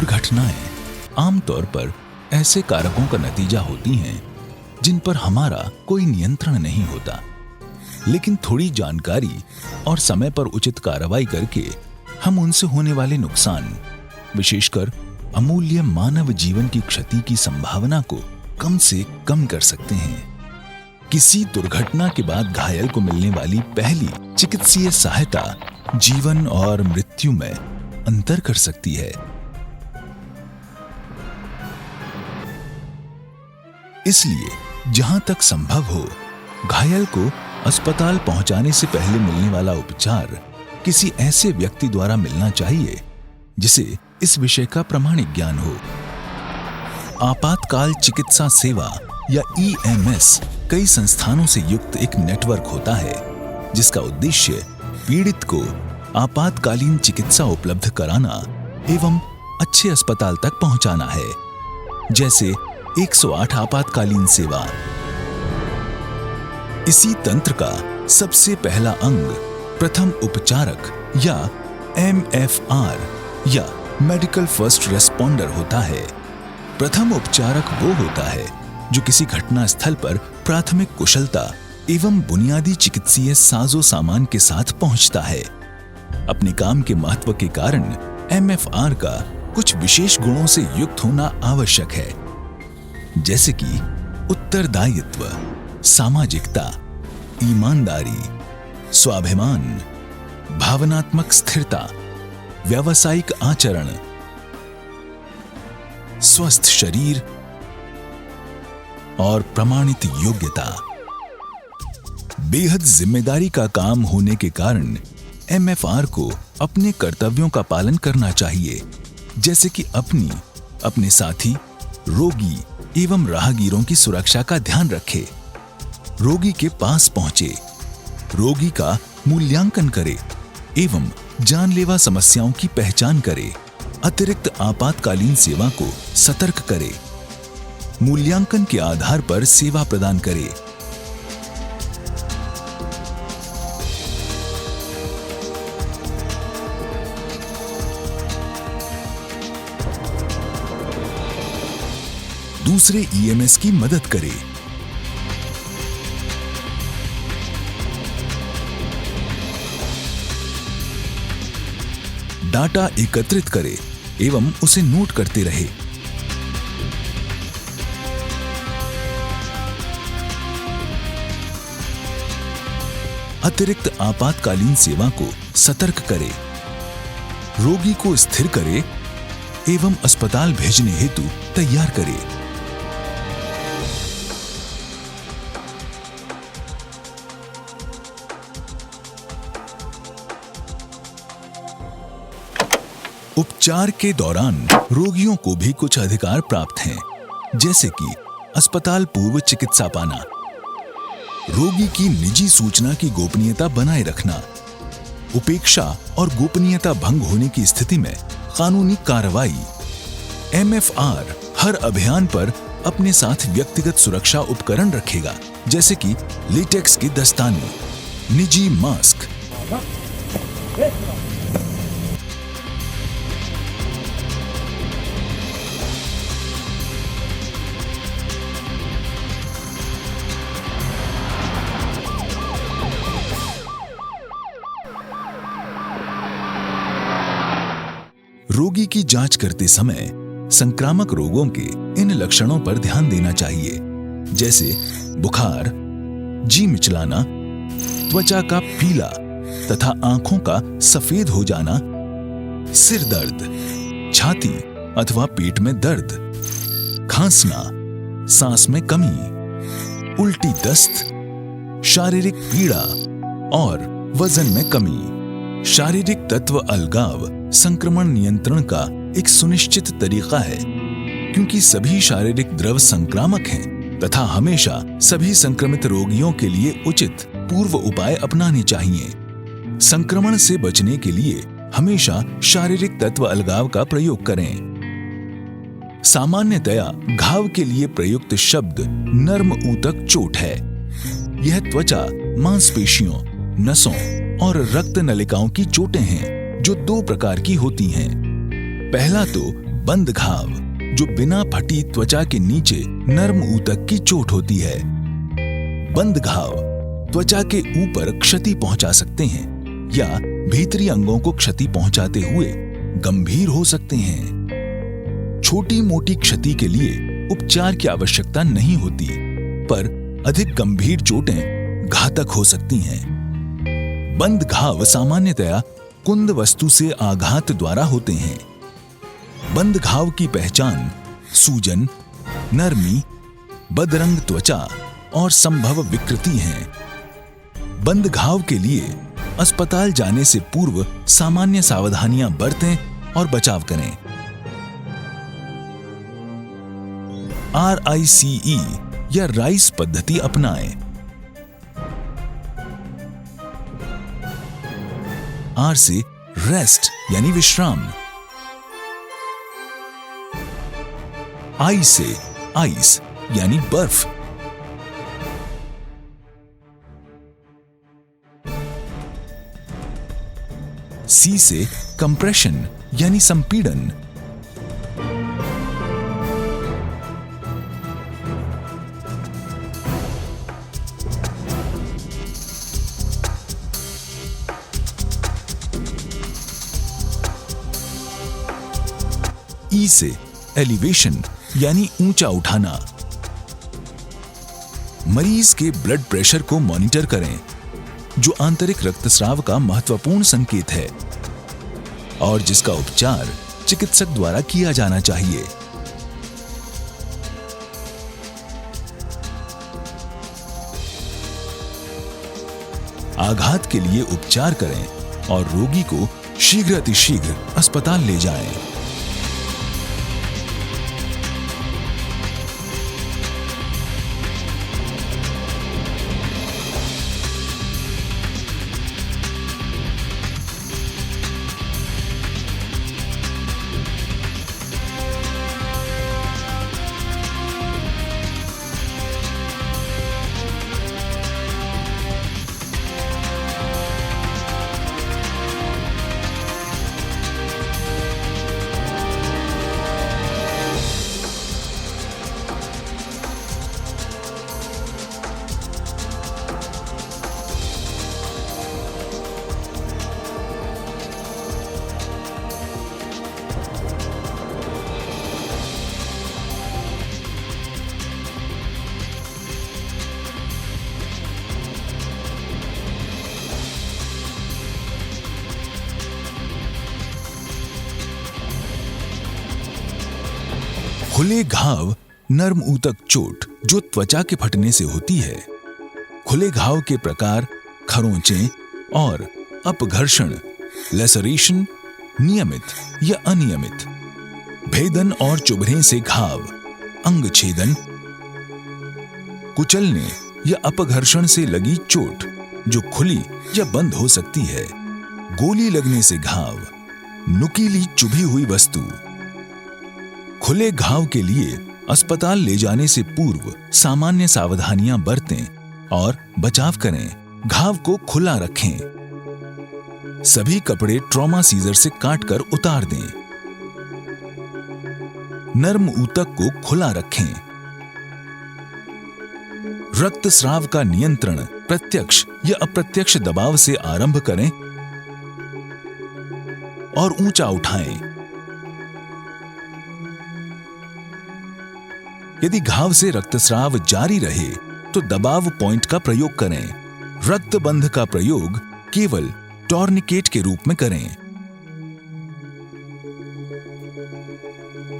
दुर्घटनाएं आमतौर पर ऐसे कारकों का नतीजा होती हैं जिन पर हमारा कोई नियंत्रण नहीं होता, लेकिन थोड़ी जानकारी और समय पर उचित कार्रवाई करके हम उनसे होने वाले नुकसान, विशेषकर अमूल्य मानव जीवन की क्षति की संभावना को कम से कम कर सकते हैं। किसी दुर्घटना के बाद घायल को मिलने वाली पहली चिकित्सीय सहायता जीवन और मृत्यु में अंतर कर सकती है। इसलिए जहां तक संभव हो, घायल को अस्पताल पहुंचाने से पहले मिलने वाला उपचार किसी ऐसे व्यक्ति द्वारा मिलना चाहिए जिसे इस विषय का प्रामाणिक ज्ञान हो। आपातकाल चिकित्सा सेवा या EMS कई संस्थानों से युक्त एक नेटवर्क होता है जिसका उद्देश्य पीड़ित को आपातकालीन चिकित्सा उपलब्ध कराना एवं अच्छे अस्पताल तक पहुंचाना है, जैसे 108 आपातकालीन सेवा। इसी तंत्र का सबसे पहला अंग प्रथम उपचारक या MFR या मेडिकल फर्स्ट रेस्पोंडर होता है। प्रथम उपचारक वो होता है जो किसी घटना स्थल पर प्राथमिक कुशलता एवं बुनियादी चिकित्सीय साजो सामान के साथ पहुंचता है। अपने काम के महत्व के कारण MFR का कुछ विशेष गुणों से युक्त होना आवश्यक है, जैसे कि उत्तरदायित्व, सामाजिकता, ईमानदारी, स्वाभिमान, भावनात्मक स्थिरता, व्यावसायिक आचरण, स्वस्थ शरीर और प्रमाणित योग्यता। बेहद जिम्मेदारी का काम होने के कारण MFR को अपने कर्तव्यों का पालन करना चाहिए, जैसे कि अपने साथी, रोगी एवं राहगीरों की सुरक्षा का ध्यान रखे, रोगी के पास पहुंचे, रोगी का मूल्यांकन करे एवं जानलेवा समस्याओं की पहचान करे, अतिरिक्त आपातकालीन सेवा को सतर्क करे, मूल्यांकन के आधार पर सेवा प्रदान करे। दूसरे EMS की मदद करे। डाटा एकत्रित करे एवं उसे नोट करते रहे। अतिरिक्त आपातकालीन सेवा को सतर्क करे, रोगी को स्थिर करे एवं अस्पताल भेजने हेतु तैयार करे। उपचार के दौरान रोगियों को भी कुछ अधिकार प्राप्त हैं, जैसे कि अस्पताल पूर्व चिकित्सा पाना, रोगी की निजी सूचना की गोपनीयता बनाए रखना, उपेक्षा और गोपनीयता भंग होने की स्थिति में कानूनी कार्रवाई। MFR हर अभियान पर अपने साथ व्यक्तिगत सुरक्षा उपकरण रखेगा, जैसे कि लेटेक्स के दस्ताने, निजी मास्क, रोगी की जांच करते समय संक्रामक रोगों के इन लक्षणों पर ध्यान देना चाहिए, जैसे बुखार, जी मिचलाना, त्वचा का पीला तथा आंखों का सफेद हो जाना, सिर दर्द, छाती अथवा पेट में दर्द, खांसना, सांस में कमी, उल्टी दस्त, शारीरिक पीड़ा और वजन में कमी। शारीरिक तत्व अलगाव संक्रमण नियंत्रण का एक सुनिश्चित तरीका है, क्योंकि सभी शारीरिक द्रव संक्रामक हैं तथा हमेशा सभी संक्रमित रोगियों के लिए उचित पूर्व उपाय अपनाने चाहिए। संक्रमण से बचने के लिए हमेशा शारीरिक तत्व अलगाव का प्रयोग करें। सामान्यतया घाव के लिए प्रयुक्त शब्द नर्म ऊतक चोट है। यह त्वचा, मांसपेशियों, नसों और रक्त नलिकाओं की चोटें हैं, जो दो प्रकार की होती हैं। पहला तो बंद घाव, जो बिना फटी त्वचा के नीचे नर्म ऊतक की चोट होती है। बंद घाव त्वचा के ऊपर क्षति पहुंचा सकते हैं या भीतरी अंगों को क्षति पहुंचाते हुए गंभीर हो सकते हैं। छोटी मोटी क्षति के लिए उपचार की आवश्यकता नहीं होती, पर अधिक गंभीर चोटें घातक हो सकती हैं। बंद घाव सामान्यतया कुंद वस्तु से आघात द्वारा होते हैं। बंद घाव की पहचान सूजन, नरमी, बदरंग त्वचा और संभव विकृति हैं। बंद घाव के लिए अस्पताल जाने से पूर्व सामान्य सावधानियां बरतें और बचाव करें। RICE या राइस पद्धति अपनाएं। R से रेस्ट यानी विश्राम, I से आइस यानी बर्फ, C से कंप्रेशन यानी संपीड़न, E से एलिवेशन यानी ऊंचा उठाना। मरीज के ब्लड प्रेशर को मॉनिटर करें, जो आंतरिक रक्तस्राव का महत्वपूर्ण संकेत है और जिसका उपचार चिकित्सक द्वारा किया जाना चाहिए। आघात के लिए उपचार करें और रोगी को शीघ्र अतिशीघ्र अस्पताल ले जाएं। खुले घाव नर्म ऊतक चोट जो त्वचा के फटने से होती है। खुले घाव के प्रकार खरोंचें और अपघर्षण, लेसरेशन, नियमित या अनियमित, भेदन और चुभने से घाव, अंग छेदन, कुचलने या अपघर्षण से लगी चोट जो खुली या बंद हो सकती है, गोली लगने से घाव, नुकीली चुभी हुई वस्तु। खुले घाव के लिए अस्पताल ले जाने से पूर्व सामान्य सावधानियां बरतें और बचाव करें। घाव को खुला रखें। सभी कपड़े ट्रॉमा सीजर से काटकर उतार दें। नर्म ऊतक को खुला रखें। रक्तस्राव का नियंत्रण प्रत्यक्ष या अप्रत्यक्ष दबाव से आरंभ करें और ऊंचा उठाएं। यदि घाव से रक्तस्राव जारी रहे तो दबाव पॉइंट का प्रयोग करें। रक्तबंध का प्रयोग केवल टॉर्निकेट के रूप में करें।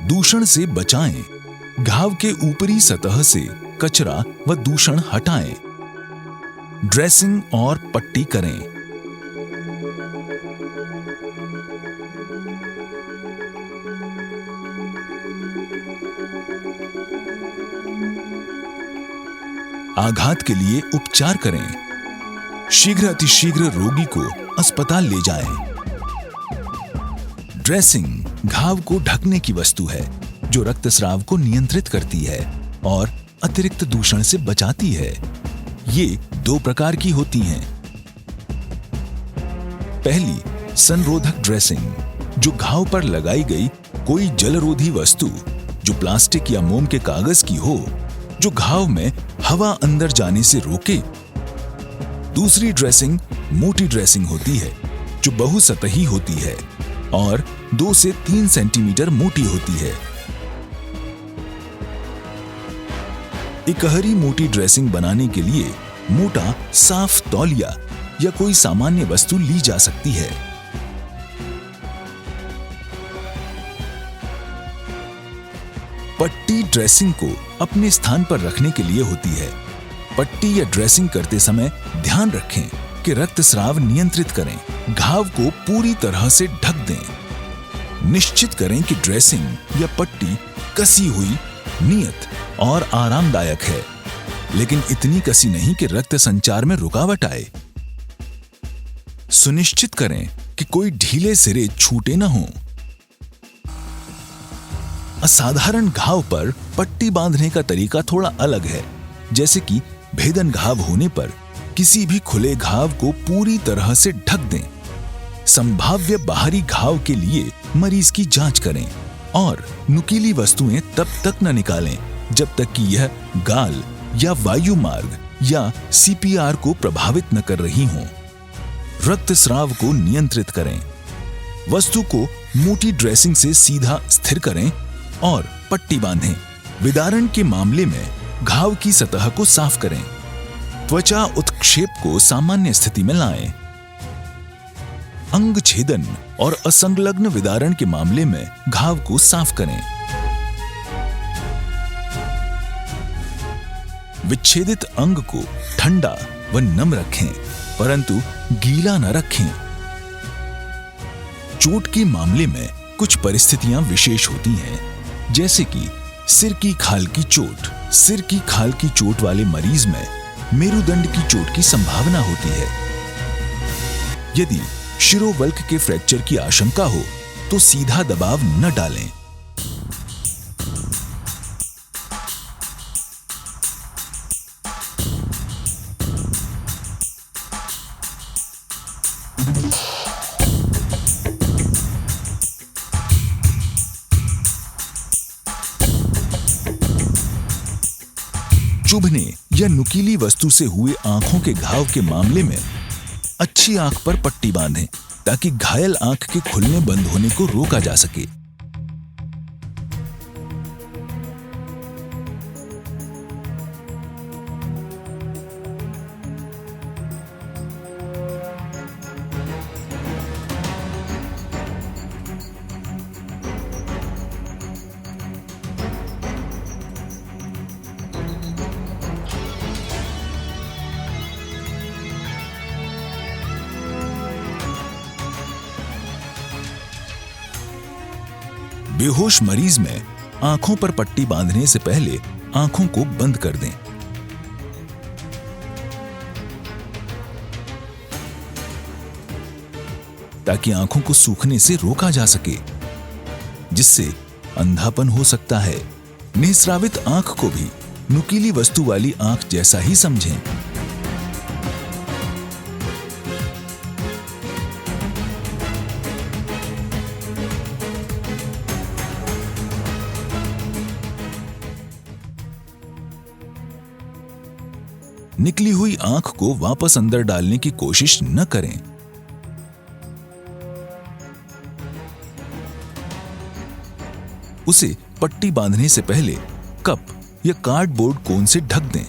दूषण से बचाएं। घाव के ऊपरी सतह से कचरा व दूषण हटाएं। ड्रेसिंग और पट्टी करें। आघात के लिए उपचार करें। शीघ्र अतिशीघ्र रोगी को अस्पताल ले जाएं। ड्रेसिंग घाव को ढकने की वस्तु है जो रक्तस्राव को नियंत्रित करती है और अतिरिक्त दूषण से बचाती है। ये दो प्रकार की होती हैं। पहली, संरोधक ड्रेसिंग, जो घाव पर लगाई गई कोई जलरोधी वस्तु जो प्लास्टिक या मोम के कागज की हो, जो घाव में हवा अंदर जाने से रोके। दूसरी ड्रेसिंग मोटी ड्रेसिंग होती है, जो बहुसतही होती है और 2 से 3 सेंटीमीटर मोटी होती है। इकहरी मोटी ड्रेसिंग बनाने के लिए मोटा साफ तौलिया या कोई सामान्य वस्तु ली जा सकती है। पट्टी ड्रेसिंग को अपने स्थान पर रखने के लिए होती है। पट्टी या ड्रेसिंग करते समय ध्यान रखें कि रक्तस्राव नियंत्रित करें, घाव को पूरी तरह से ढक दें। निश्चित करें कि ड्रेसिंग या पट्टी कसी हुई, नियत और आरामदायक है, लेकिन इतनी कसी नहीं कि रक्त संचार में रुकावट आए। सुनिश्चित करें कि कोई ढीले सिरे छूटे न हों। असाधारण घाव पर पट्टी बांधने का तरीका थोड़ा अलग है, जैसे कि भेदन घाव होने पर किसी भी खुले घाव को पूरी तरह से ढक दें। संभाव्य बाहरी घाव के लिए मरीज की जांच करें और नुकीली वस्तुएं तब तक न निकालें जब तक कि यह गाल या वायु मार्ग या सीपीआर को प्रभावित न कर रही हों। रक्तस्राव को नियंत्रित करें। वस्तु को मोटी ड्रेसिंग से सीधा स्थिर करें और पट्टी बांधें। विदारण के मामले में घाव की सतह को साफ करें। त्वचा उत्क्षेप को सामान्य स्थिति में लाएं। अंग छेदन और असंलग्न विदारण के मामले में घाव को साफ करें। विच्छेदित अंग को ठंडा व नम रखें, परंतु गीला न रखें। चोट के मामले में कुछ परिस्थितियां विशेष होती हैं, जैसे कि सिर की खाल की चोट। सिर की खाल की चोट वाले मरीज में मेरुदंड की चोट की संभावना होती है। यदि शिरोवल्क के फ्रैक्चर की आशंका हो तो सीधा दबाव न डालें। चुभने या नुकीली वस्तु से हुए आंखों के घाव के मामले में अच्छी आंख पर पट्टी बांधें ताकि घायल आंख के खुलने बंद होने को रोका जा सके। बेहोश मरीज में आंखों पर पट्टी बांधने से पहले आंखों को बंद कर दें। ताकि आंखों को सूखने से रोका जा सके, जिससे अंधापन हो सकता है। निस्रावित आंख को भी नुकीली वस्तु वाली आंख जैसा ही समझें। निकली हुई आंख को वापस अंदर डालने की कोशिश न करें। उसे पट्टी बांधने से पहले कप या कार्डबोर्ड कोन से ढक दें।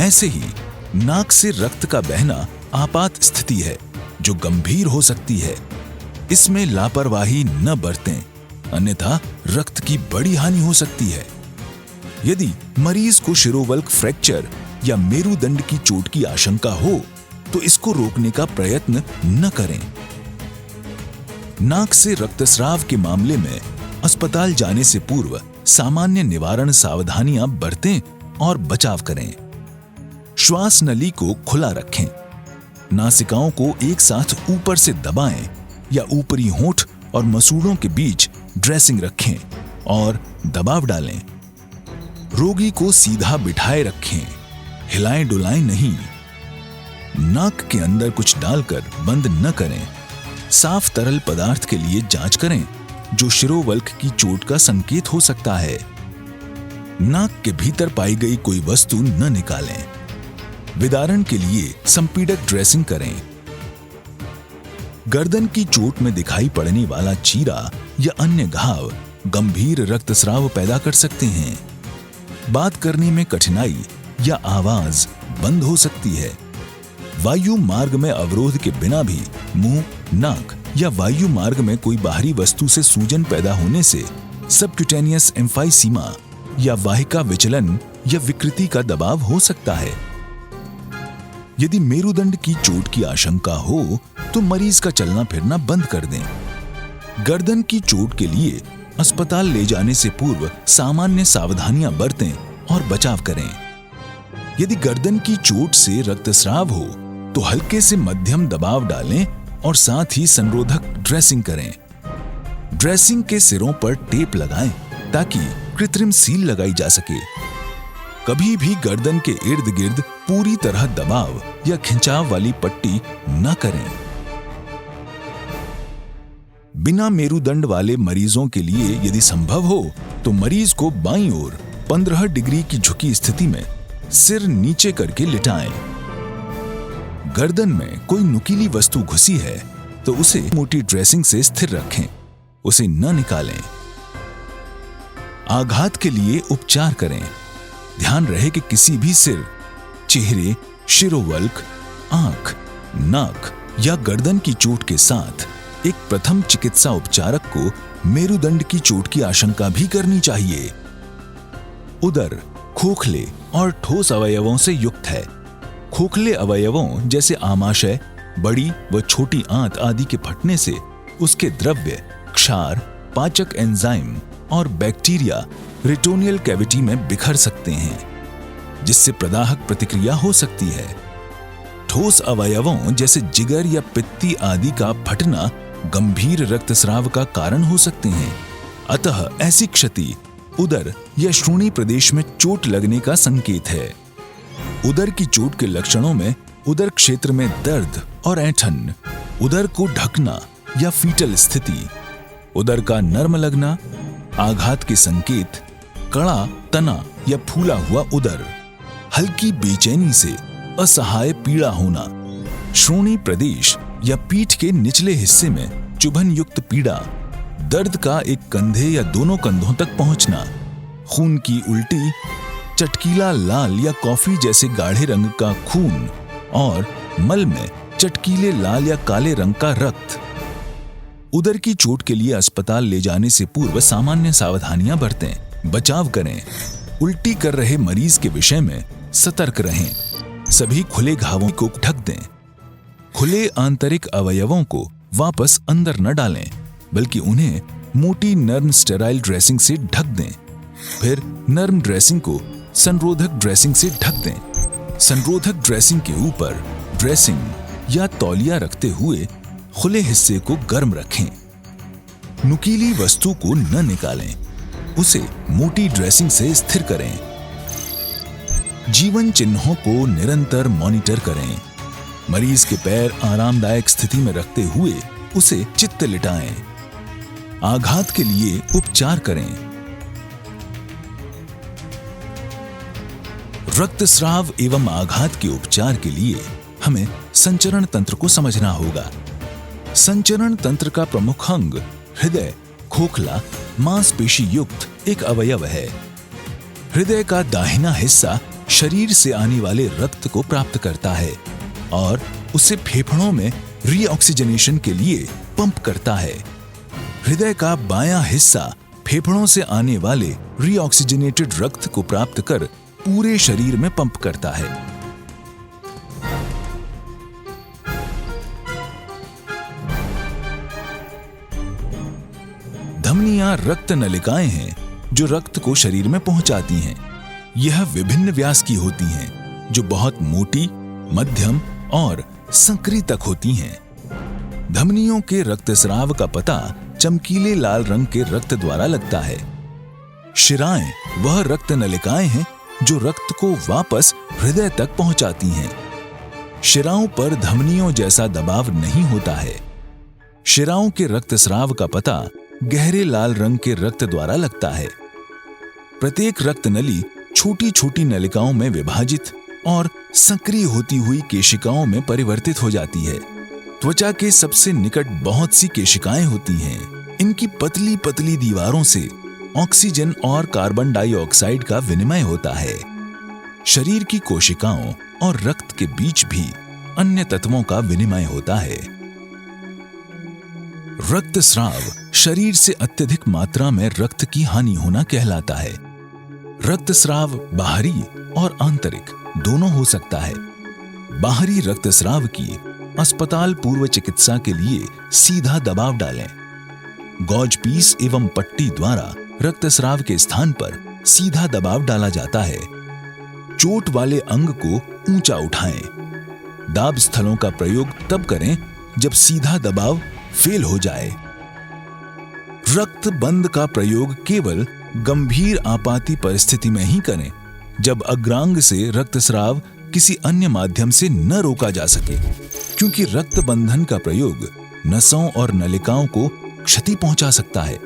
ऐसे ही नाक से रक्त का बहना आपात स्थिति है जो गंभीर हो सकती है। इसमें लापरवाही न बरतें, अन्यथा रक्त की बड़ी हानि हो सकती है। यदि मरीज को शिरोवल्क फ्रैक्चर या मेरुदंड की चोट की आशंका हो तो इसको रोकने का प्रयत्न न करें। नाक से रक्तस्राव के मामले में अस्पताल जाने से पूर्व सामान्य निवारण सावधानियां बरतें और बचाव करें। श्वास नली को खुला रखें। नासिकाओं को एक साथ ऊपर से दबाएं या ऊपरी होंठ और मसूड़ों के बीच ड्रेसिंग रखें और दबाव डालें। रोगी को सीधा बिठाए रखें, हिलाएं डुलाएं नहीं। नाक के अंदर कुछ डालकर बंद न करें। साफ तरल पदार्थ के लिए जांच करें जो शिरोवल्क की चोट का संकेत हो सकता है। नाक के भीतर पाई गई कोई वस्तु न निकालें। विदारण के लिए संपीडक ड्रेसिंग करें। गर्दन की चोट में दिखाई पड़ने वाला चीरा या अन्य घाव गंभीर रक्तस्राव पैदा कर सकते हैं। बात करने में कठिनाई या आवाज बंद हो सकती है। वायु मार्ग में अवरोध के बिना भी मुंह, नाक या वायु मार्ग में कोई बाहरी वस्तु से सूजन पैदा होने से सबक्यूटेनियस एम्फाइसीमा या वाहिका विचलन या विकृति का दबाव हो सकता है। यदि मेरुदंड की चोट की आशंका हो तो मरीज का चलना फिरना बंद कर दें। गर्दन की चोट के लिए अस्पताल ले जाने से पूर्व सामान्य सावधानियां बरतें और बचाव करें। यदि गर्दन की चोट से रक्तस्राव हो तो हल्के से मध्यम दबाव डालें और साथ ही संरोधक ड्रेसिंग करें। ड्रेसिंग के सिरों पर टेप लगाएं ताकि कृत्रिम सील लगाई जा सके। कभी भी गर्दन के इर्द गिर्द पूरी तरह दबाव या खिंचाव वाली पट्टी न करें। बिना मेरुदंड वाले मरीजों के लिए यदि संभव हो तो मरीज को बाईं ओर 15 डिग्री की झुकी स्थिति में सिर नीचे करके लिटाएं। गर्दन में कोई नुकीली वस्तु घुसी है तो उसे मोटी ड्रेसिंग से स्थिर रखें, उसे न निकालें। आघात के लिए उपचार करें। ध्यान रहे कि किसी भी सिर, चेहरे, शिरोवल्क, आंख, नाक या गर्दन की चोट के साथ एक प्रथम चिकित्सा उपचारक को मेरुदंड की चोट की आशंका भी करनी चाहिए। उदर खोखले और ठोस अवयवों से युक्त है। खोखले अवयवों जैसे आमाशय, बड़ी व छोटी आंत आदि के फटने से उसके द्रव्य, क्षार, पाचक एंजाइम और बैक्टीरिया रिटोनियल कैविटी में बिखर सकते हैं, जिससे प्रदाहक प्रतिक्रिया हो सकती है। ठोस अवयवों जैसे जिगर या पित्ती आदि का फटना गंभीर रक्तस्राव का कारण हो सकते हैं। अतः ऐसी क्षति उदर या श्रोणि प्रदेश में चोट लगने का संकेत है। उदर की चोट के लक्षणों में उदर क्षेत्र में दर्द और ऐंठन, उदर को ढकना या फीटल स्थिति, उदर का नर्म लगना, आघात के संकेत, कड़ा, तना या फूला हुआ उदर, हल्की बेचैनी से असहाय पीड़ा होना, श्रोणि प्रदेश या पीठ के निचले हिस्से में चुभन युक्त पीड़ा, दर्द का एक कंधे या दोनों कंधों तक पहुंचना, खून की उल्टी, चटकीला लाल या कॉफी जैसे गाढ़े रंग का खून और मल में चटकीले लाल या काले रंग का रक्त। उदर की चोट के लिए अस्पताल ले जाने से पूर्व सामान्य सावधानियां बरतें, बचाव करें। उल्टी कर रहे मरीज के विषय में सतर्क रहें। सभी खुले घावों को ढक दें। खुले आंतरिक अवयवों को वापस अंदर न डालें, बल्कि उन्हें मोटी नर्म स्टेराइल ड्रेसिंग से ढक दें। फिर नर्म ड्रेसिंग को संरोधक ड्रेसिंग से ढक दें। संरोधक ड्रेसिंग के ऊपर ड्रेसिंग या तौलिया रखते हुए खुले हिस्से को गर्म रखें। नुकीली वस्तु को न निकालें, उसे मोटी ड्रेसिंग से स्थिर करें। जीवन चिन्हों को निरंतर मॉनिटर करें। मरीज के पैर आरामदायक स्थिति में रखते हुए उसे चित्त लिटाएं। आघात के लिए उपचार करें। रक्तस्राव एवं आघात के उपचार के लिए हमें संचरण तंत्र को समझना होगा। संचरण तंत्र का प्रमुख अंग हृदय खोखला मांसपेशी युक्त एक अवयव है। हृदय का दाहिना हिस्सा शरीर से आने वाले रक्त को प्राप्त करता है और उसे फेफड़ों में रीऑक्सीजनेशन के लिए पंप करता है। हृदय का बायां हिस्सा फेफड़ों से आने वाले रीऑक्सीजनेटेड रक्त को प्राप्त कर पूरे शरीर में पंप करता है। धमनियां रक्त नलिकाएं हैं जो रक्त को शरीर में पहुंचाती हैं। यह विभिन्न व्यास की होती हैं, जो बहुत मोटी, मध्यम और संकरी तक होती हैं। धमनियों के रक्तस्राव का पता चमकीले लाल रंग के रक्त द्वारा लगता है। शिराएं वह रक्त नलिकाएं हैं जो रक्त को वापस हृदय तक पहुंचाती हैं। शिराओं पर धमनियों जैसा दबाव नहीं होता है। शिराओं के रक्तस्राव का पता गहरे लाल रंग के रक्त द्वारा लगता है। प्रत्येक रक्त नली छोटी छोटी नलिकाओं में विभाजित और सक्रिय होती हुई केशिकाओं में परिवर्तित हो जाती है। त्वचा के सबसे निकट बहुत सी केशिकाएं होती हैं। इनकी पतली पतली दीवारों से ऑक्सीजन और कार्बन डाइऑक्साइड का विनिमय होता है। शरीर की कोशिकाओं और रक्त के बीच भी अन्य तत्वों का विनिमय होता है। रक्तस्राव शरीर से अत्यधिक मात्रा में रक्त की हानि होना कहलाता है। रक्तस्राव बाहरी और आंतरिक दोनों हो सकता है। बाहरी रक्तस्राव की अस्पताल पूर्व चिकित्सा के लिए सीधा दबाव डालें। गॉज पीस एवं पट्टी द्वारा रक्तस्राव के स्थान पर सीधा दबाव डाला जाता है। चोट वाले अंग को ऊंचा उठाएं। दाब स्थलों का प्रयोग तब करें जब सीधा दबाव फेल हो जाए। रक्त बंद का प्रयोग केवल गंभीर आपाती परिस्थिति में ही करें, जब अग्रांग से रक्तस्राव किसी अन्य माध्यम से न रोका जा सके, क्योंकि रक्त बंधन का प्रयोग नसों और नलिकाओं को क्षति पहुंचा सकता है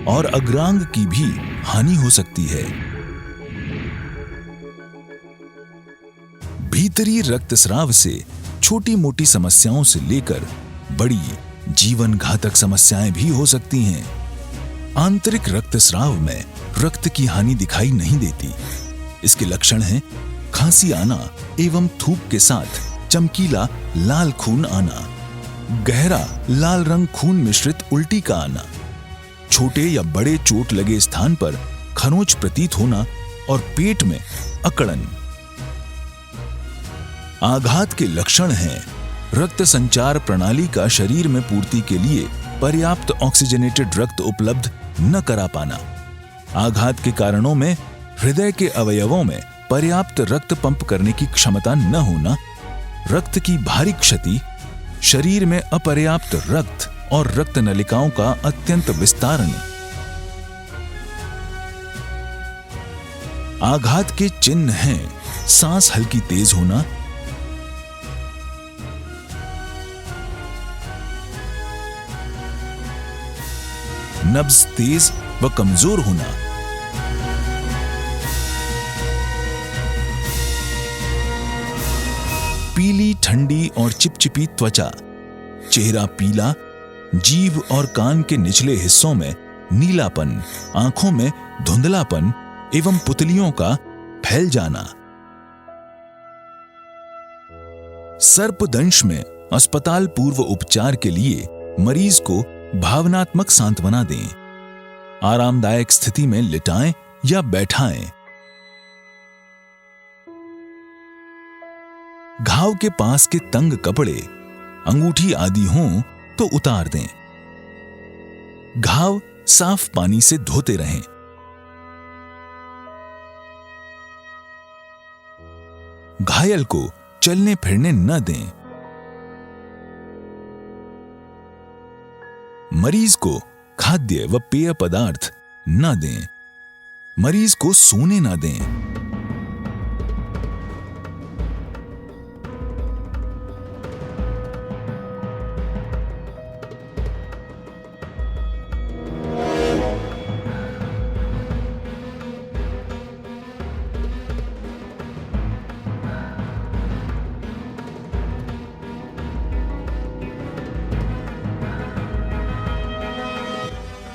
और अग्रांग की भी हानि हो सकती है। भीतरी रक्तस्राव से छोटी मोटी समस्याओं से लेकर बड़ी जीवन घातक समस्याएं भी हो सकती हैं। आंतरिक रक्तस्राव में रक्त की हानि दिखाई नहीं देती। इसके लक्षण हैं खांसी आना एवं थूक के साथ चमकीला लाल खून आना, गहरा लाल रंग खून मिश्रित उल्टी का आना, छोटे या बड़े चोट लगे स्थान पर खरोंच प्रतीत होना और पेट में अकड़न। आघात के लक्षण हैं रक्त संचार प्रणाली का शरीर में पूर्ति के लिए पर्याप्त ऑक्सीजनेटेड रक्त उपलब्ध न करा पाना, आघात के कारणों में हृदय के अवयवों में पर्याप्त रक्त पंप करने की क्षमता न होना, रक्त की भारी क्षति, शरीर में अपर्याप्त रक्त और रक्त नलिकाओं का अत्यंत विस्तारण। आघात के चिन्ह हैं सांस हल्की तेज होना, नब्ज तेज व कमजोर होना, पीली ठंडी और चिपचिपी त्वचा, चेहरा पीला, जीभ और कान के निचले हिस्सों में नीलापन, आंखों में धुंधलापन एवं पुतलियों का फैल जाना। सर्पदंश में अस्पताल पूर्व उपचार के लिए मरीज को भावनात्मक सांत्वना दें। आरामदायक स्थिति में लिटाएं या बैठाएं। घाव के पास के तंग कपड़े, अंगूठी आदि हों तो उतार दें। घाव साफ पानी से धोते रहें। घायल को चलने फिरने न दें। मरीज को खाद्य व पेय पदार्थ न दें। मरीज को सोने न दें।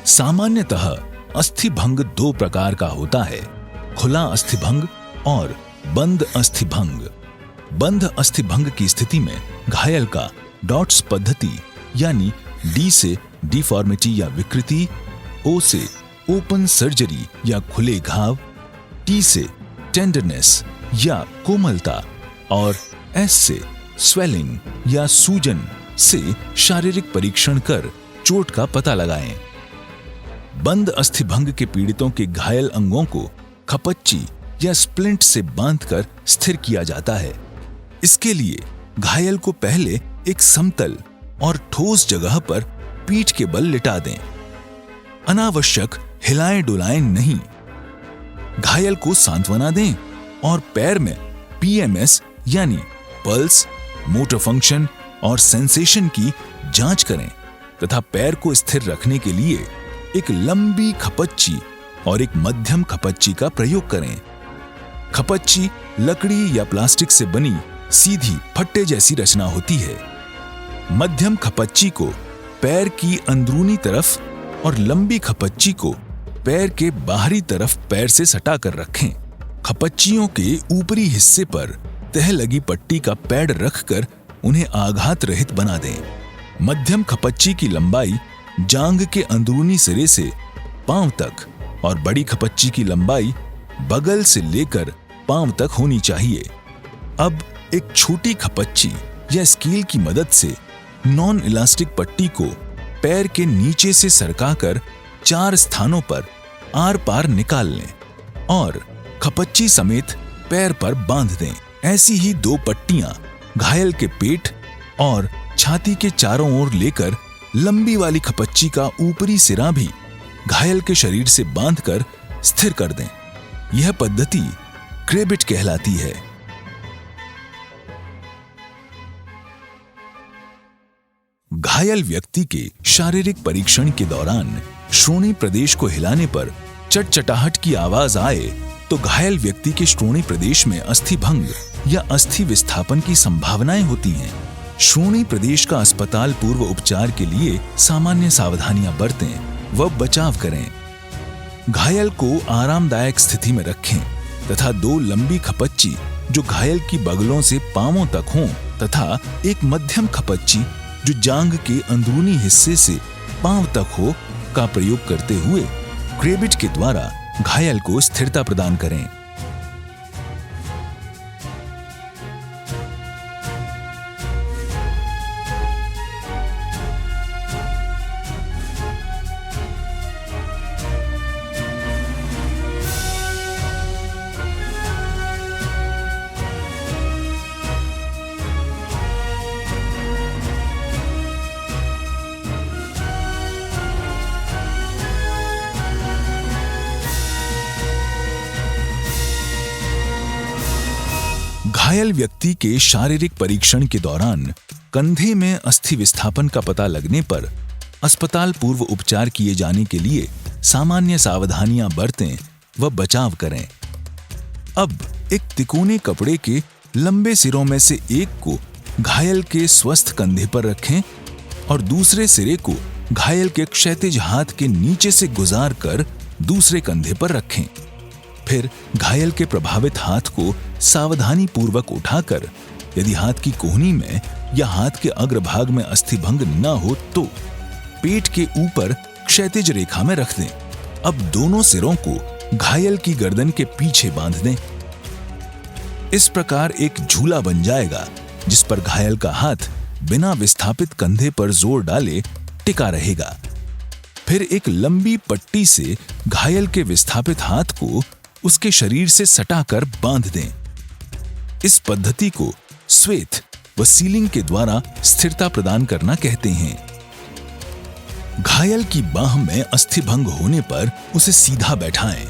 सामान्यतः अस्थिभंग दो प्रकार का होता है, खुला अस्थिभंग और बंद अस्थिभंग। बंद अस्थिभंग की स्थिति में घायल का डॉट्स पद्धति यानी डी से डिफॉर्मिटी या विकृति, ओ से ओपन सर्जरी या खुले घाव, टी से टेंडरनेस या कोमलता और एस से स्वेलिंग या सूजन से शारीरिक परीक्षण कर चोट का पता लगाएं। बंद अस्थिभंग के पीड़ितों के घायल अंगों को खपच्ची या स्प्लिंट से बांधकर स्थिर किया जाता है। इसके लिए घायल को पहले एक समतल और ठोस जगह पर पीठ के बल लिटा दें। अनावश्यक हिलाएं डुलाएं नहीं। घायल को सांत्वना दें और पैर में पीएमएस यानी पल्स, मोटर फंक्शन और सेंसेशन की जांच करें तथा पैर को स्थिर रखने के लिए एक लंबी खपच्ची और एक मध्यम खपच्ची का प्रयोग करें। खपच्ची लकड़ी या प्लास्टिक से बनी सीधी फट्टे जैसी रचना होती है। मध्यम खपच्ची को पैर की अंदरूनी तरफ और लंबी खपच्ची को पैर के बाहरी तरफ पैर से सटा कर रखें। खपच्चियों के ऊपरी हिस्से पर तह लगी पट्टी का पैड रखकर उन्हें आघात रहित बना दें। मध्यम खपच्ची की लंबाई जांघ के अंदरूनी सिरे से पांव तक और बड़ी खपच्ची की लंबाई बगल से लेकर पांव तक होनी चाहिए। अब एक छोटी खपच्ची या स्केल की मदद से नॉन इलास्टिक पट्टी को पैर के नीचे से सरकाकर 4 स्थानों पर आर पार निकाल लें और खपच्ची समेत पैर पर बांध दें। ऐसी ही 2 पट्टियां घायल के पेट और छाती के चारों ओर लेकर लंबी वाली खपच्ची का ऊपरी सिरा भी घायल के शरीर से बांधकर स्थिर कर दें। यह पद्धति क्रेबिट कहलाती है। घायल व्यक्ति के शारीरिक परीक्षण के दौरान श्रोणि प्रदेश को हिलाने पर चटचटाहट की आवाज आए तो घायल व्यक्ति के श्रोणि प्रदेश में अस्थि भंग या अस्थि विस्थापन की संभावनाएं होती हैं। श्रोणि प्रदेश का अस्पताल पूर्व उपचार के लिए सामान्य सावधानियां बरतें व बचाव करें। घायल को आरामदायक स्थिति में रखें तथा 2 लंबी खपच्ची जो घायल की बगलों से पांवों तक हों तथा एक मध्यम खपच्ची जो जांघ के अंदरूनी हिस्से से पांव तक हो का प्रयोग करते हुए क्रेबिट के द्वारा घायल को स्थिरता प्रदान करें। घायल व्यक्ति के शारीरिक परीक्षण के दौरान कंधे में अस्थि विस्थापन का पता लगने पर अस्पताल पूर्व उपचार किए जाने के लिए सामान्य सावधानियां बरतें व बचाव करें। अब एक तिकोने कपड़े के लंबे सिरों में से एक को घायल के स्वस्थ कंधे पर रखें और दूसरे सिरे को घायल के क्षैतिज हाथ के नीचे से गुजार कर दूसरे कंधे पर रखें। फिर घायल के प्रभावित हाथ को सावधानी पूर्वक उठाकर यदि हाथ की कोहनी में या हाथ के अग्रभाग में अस्थिभंग न हो तो पेट के ऊपर क्षैतिज रेखा में रख दें। अब दोनों सिरों को घायल की गर्दन के पीछे बांध दें। इस प्रकार एक झूला बन जाएगा जिस पर घायल का हाथ बिना विस्थापित कंधे पर जोर डाले टिका रहेगा। फिर एक लंबी पट्टी से घायल के विस्थापित हाथ को उसके शरीर से सटाकर बांध दें। इस पद्धति को स्वेथ व सीलिंग के द्वारा स्थिरता प्रदान करना कहते हैं। घायल की बाह में अस्थिभंग होने पर उसे सीधा बैठाएं।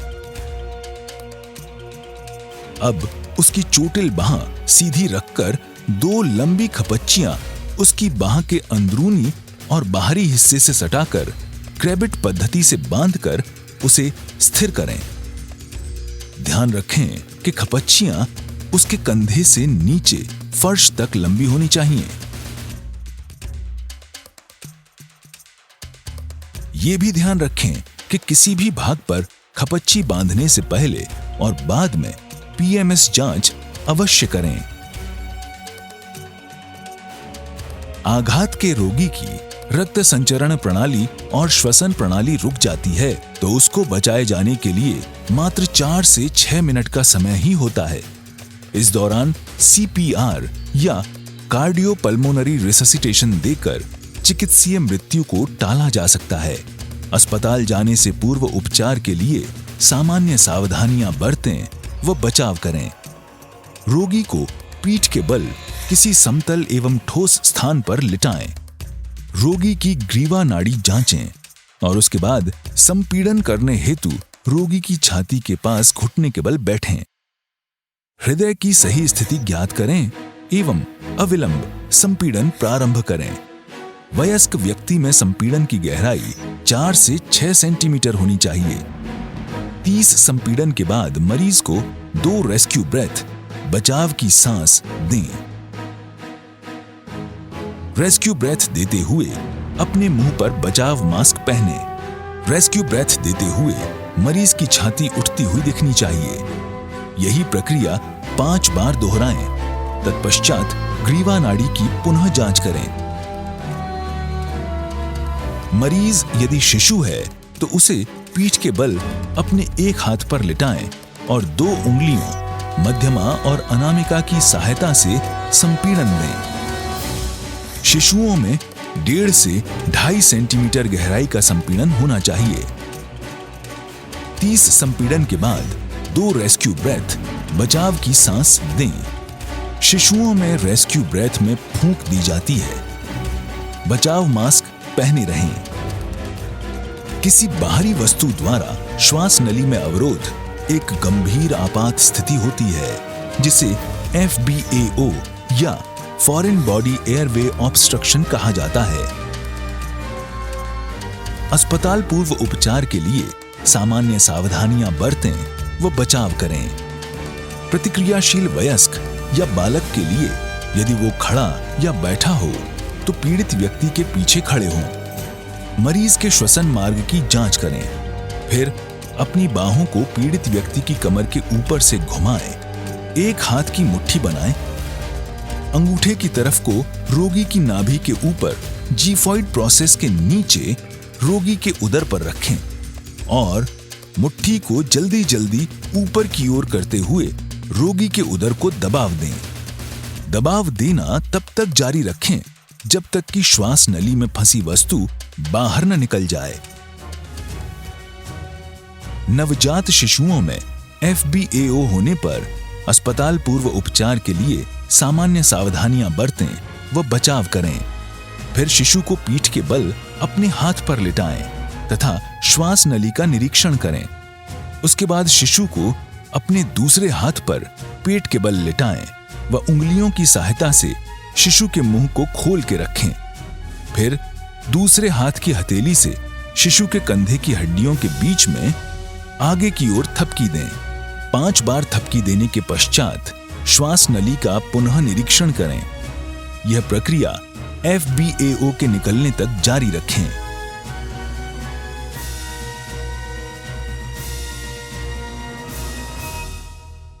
अब उसकी चोटिल बाह सीधी रखकर 2 लंबी खपच्चियां उसकी बाह के अंदरूनी और बाहरी हिस्से से सटाकर क्रेबिट पद्धति से बांधकर उसे स्थिर करें। ध्यान रखें कि खपच्चियां उसके कंधे से नीचे फर्श तक लंबी होनी चाहिए। ये भी ध्यान रखें कि किसी भी भाग पर खपच्ची बांधने से पहले और बाद में पीएमएस जांच अवश्य करें। आघात के रोगी की रक्त संचरण प्रणाली और श्वसन प्रणाली रुक जाती है तो उसको बचाए जाने के लिए मात्र 4 से 6 मिनट का समय ही होता है। इस दौरान सीपीआर या कार्डियोपल्मोनरी रिससिटेशन देकर चिकित्सीय मृत्यु को टाला जा सकता है। अस्पताल जाने से पूर्व उपचार के लिए सामान्य सावधानियां बरतें व बचाव करें। रोगी को पीठ के बल किसी समतल एवं ठोस स्थान पर लिटाएं। रोगी की ग्रीवा नाड़ी जांचें और उसके बाद संपीड़न करने हेतु रोगी की छाती के पास घुटने के बल बैठें। हृदय की सही स्थिति ज्ञात करें एवं अविलंब संपीड़न प्रारंभ करें। वयस्क व्यक्ति में संपीड़न की गहराई 4 से 6 सेंटीमीटर होनी चाहिए। 30 संपीड़न के बाद मरीज को 2 रेस्क्यू ब्रेथ बचाव की सांस दें। रेस्क्यू ब्रेथ देते हुए अपने मुंह पर बचाव मास्क पहने। रेस्क्यू ब्रेथ देते हुए मरीज की छाती उठती हुई दिखनी चाहिए। यही प्रक्रिया 5 बार दोहराएं। तत्पश्चात ग्रीवा नाड़ी की पुनः जांच करें। मरीज यदि शिशु है तो उसे पीठ के बल अपने एक हाथ पर लिटाएं और 2 उंगलियों मध्यमा और अनामिका की सहायता से संपीड़न दें। शिशुओं में 1.5 से 2.5 सेंटीमीटर गहराई का संपीड़न होना चाहिए। 30 संपीड़न के बाद 2 रेस्क्यू ब्रेथ बचाव की सांस दें। शिशुओं में रेस्क्यू ब्रेथ में फूंक दी जाती है। बचाव मास्क पहने रहें। किसी बाहरी वस्तु द्वारा श्वास नली में अवरोध एक गंभीर आपात स्थिति होती है जिसे FBAO या फॉरेन बॉडी एयरवे ऑब्स्ट्रक्शन कहा जाता है। अस्पताल पूर्व उपचार के लिए सामान्य सावधानियां बरतें व बचाव करें। प्रतिक्रियाशील वयस्क या बालक के लिए यदि वो खड़ा या बैठा हो तो पीड़ित व्यक्ति के पीछे खड़े हों। मरीज के श्वसन मार्ग की जांच करें। फिर अपनी बाहों को पीड़ित व्यक्ति की कमर के ऊपर से घुमाएं। एक हाथ की मुट्ठी बनाएं। अंगूठे की तरफ को रोगी की नाभि के ऊपर जीफॉइड प्रोसेस के नीचे रोगी के उदर पर रखें और मुट्ठी को जल्दी जल्दी ऊपर की ओर करते हुए रोगी के उदर को दबाव दें। दबाव देना तब तक जारी रखें जब तक कि श्वास नली में फंसी वस्तु बाहर न निकल जाए। नवजात शिशुओं में FBAO होने पर अस्पताल पूर्व उपचार के लिए सामान्य सावधानियां बरतें व बचाव करें। फिर शिशु को पीठ के बल अपने हाथ पर लिटाएं तथा श्वास नली का निरीक्षण करें। उसके बाद शिशु को अपने दूसरे हाथ पर पेट के बल लिटाएं व उंगलियों की सहायता से शिशु के मुंह को खोल के रखें। फिर दूसरे हाथ की हथेली से शिशु के कंधे की हड्डियों के बीच में आगे की ओर थपकी दें। 5 बार थपकी देने के पश्चात श्वास नली का पुनः निरीक्षण करें। यह प्रक्रिया FBAO के निकलने तक जारी रखें।